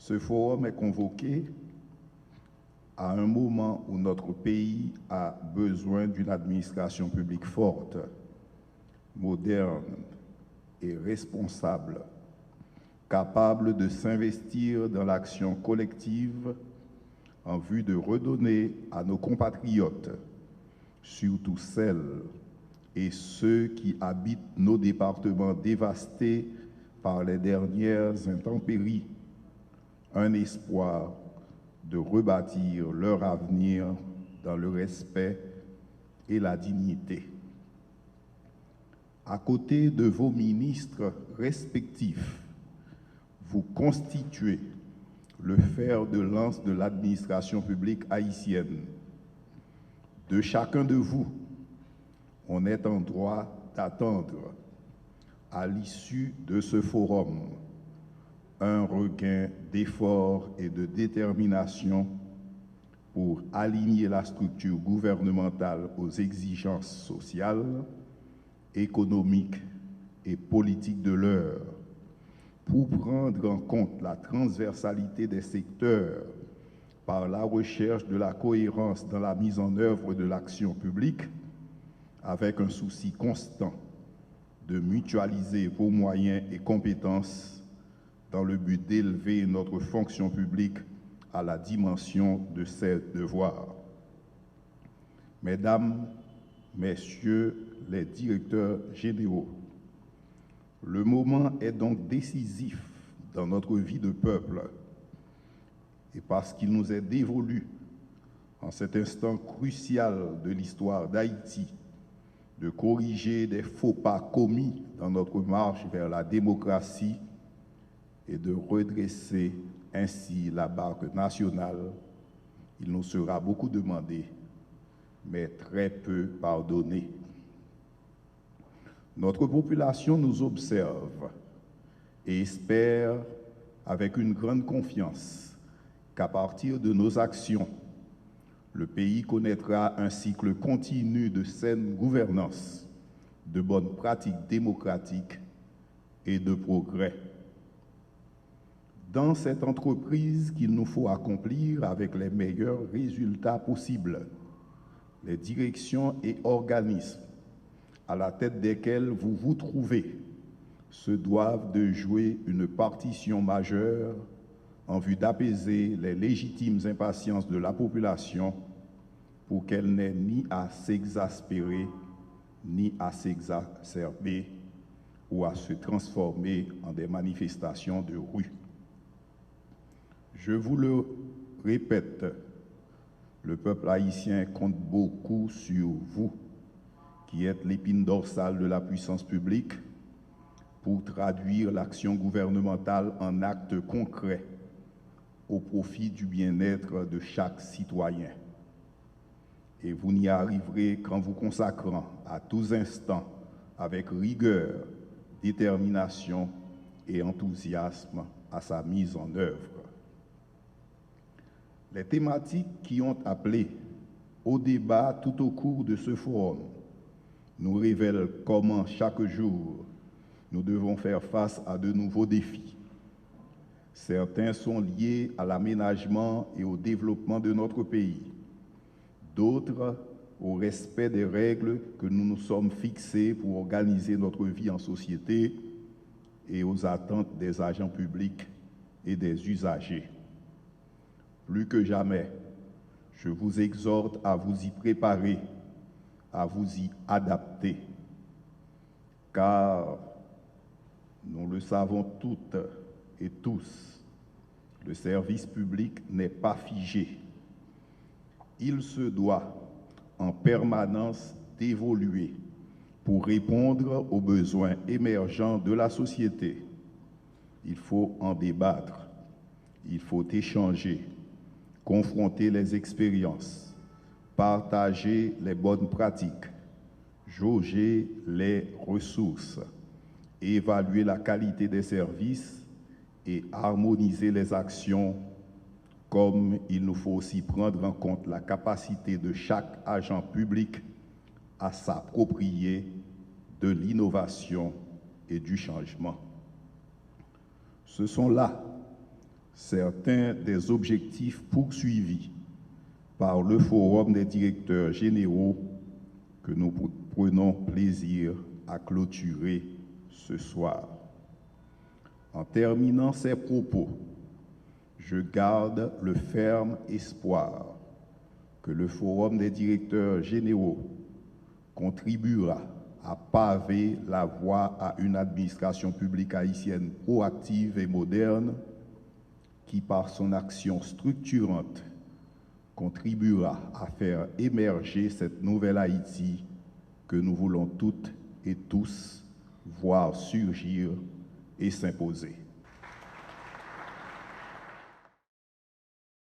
Ce forum est convoqué à un moment où notre pays a besoin d'une administration publique forte, moderne et responsable, capable de s'investir dans l'action collective en vue de redonner à nos compatriotes, surtout celles et ceux qui habitent nos départements dévastés par les dernières intempéries, un espoir de rebâtir leur avenir dans le respect et la dignité. À côté de vos ministres respectifs, vous constituez le fer de lance de l'administration publique haïtienne. De chacun de vous, on est en droit d'attendre, à l'issue de ce forum, un regain d'efforts et de détermination pour aligner la structure gouvernementale aux exigences sociales, économiques et politiques de l'heure, pour prendre en compte la transversalité des secteurs par la recherche de la cohérence dans la mise en œuvre de l'action publique, avec un souci constant de mutualiser vos moyens et compétences dans le but d'élever notre fonction publique à la dimension de ses devoirs. Mesdames, Messieurs les directeurs généraux, le moment est donc décisif dans notre vie de peuple et parce qu'il nous est dévolu en cet instant crucial de l'histoire d'Haïti de corriger des faux pas commis dans notre marche vers la démocratie et de redresser ainsi la barque nationale, il nous sera beaucoup demandé, mais très peu pardonné. Notre population nous observe et espère avec une grande confiance qu'à partir de nos actions, le pays connaîtra un cycle continu de saine gouvernance, de bonnes pratiques démocratiques et de progrès. Dans cette entreprise qu'il nous faut accomplir avec les meilleurs résultats possibles, les directions et organismes à la tête desquels vous vous trouvez se doivent de jouer une partition majeure en vue d'apaiser les légitimes impatiences de la population pour qu'elle n'ait ni à s'exaspérer, ni à s'exacerber ou à se transformer en des manifestations de rue. Je vous le répète, le peuple haïtien compte beaucoup sur vous, qui êtes l'épine dorsale de la puissance publique, pour traduire l'action gouvernementale en actes concrets au profit du bien-être de chaque citoyen. Et vous n'y arriverez qu'en vous consacrant à tous instants avec rigueur, détermination et enthousiasme à sa mise en œuvre. Les thématiques qui ont appelé au débat tout au cours de ce forum nous révèlent comment chaque jour nous devons faire face à de nouveaux défis. Certains sont liés à l'aménagement et au développement de notre pays, d'autres au respect des règles que nous nous sommes fixées pour organiser notre vie en société et aux attentes des agents publics et des usagers. Plus que jamais, je vous exhorte à vous y préparer, à vous y adapter, car nous le savons toutes et tous, le service public n'est pas figé. Il se doit en permanence d'évoluer pour répondre aux besoins émergents de la société. Il faut en débattre, il faut échanger, confronter les expériences, partager les bonnes pratiques, jauger les ressources, évaluer la qualité des services et harmoniser les actions, comme il nous faut aussi prendre en compte la capacité de chaque agent public à s'approprier de l'innovation et du changement. Ce sont là certains des objectifs poursuivis par le Forum des directeurs généraux que nous prenons plaisir à clôturer ce soir. En terminant ces propos, je garde le ferme espoir que le Forum des directeurs généraux contribuera à paver la voie à une administration publique haïtienne proactive et moderne qui, par son action structurante, contribuera à faire émerger cette nouvelle Haïti que nous voulons toutes et tous voir surgir et s'imposer.